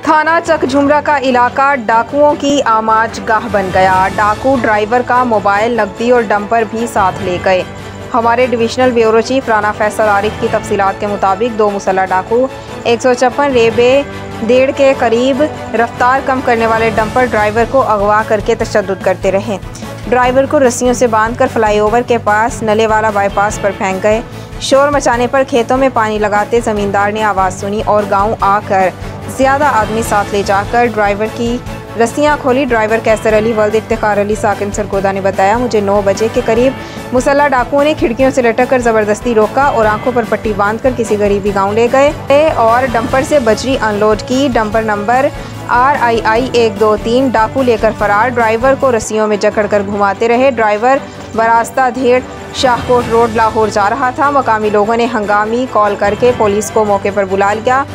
थाना चक झुमरा का इलाका डाकुओं की आमाज गाह बन गया। डाकू ड्राइवर का मोबाइल, नकदी और डंपर भी साथ ले गए। हमारे divisional bureau chief Rana Faisal Arif की तफसीलात के मुताबिक 2 मुसल्लह डाकू 156 रेबे 1.5 के करीब रफ्तार कम करने वाले डंपर ड्राइवर को अगवा करके तशद्दुद करते रहे। ड्राइवर को रस्सियों से बांधकर फ्लाईओवर के पास नले वाला बाईपास पर फेंक गए। शोर मचाने पर खेतों में पानी लगाते ज़मींदार ने आवाज़ सुनी और गाँव आकर ज़्यादा आदमी साथ ले जाकर ड्राइवर की रस्सियाँ खोली। ड्राइवर कैसर अली वल्द इफ्तिखार अली साकिन सरगोदा ने बताया, मुझे 9 बजे के करीब मुसल्लह डाकुओं ने खिड़कियों से लटक कर ज़बरदस्ती रोका और आंखों पर पट्टी बांधकर किसी गरीबी गांव ले गए और डंपर से बजरी अनलोड की। डंपर नंबर RII 123 डाकू लेकर फरार। ड्राइवर को रस्सियों में जकड़ कर घुमाते रहे। ड्राइवर बरास्ता धेड़ शाहकोट रोड लाहौर जा रहा था। मकामी लोगों ने हंगामी कॉल करके पुलिस को मौके पर बुला लिया।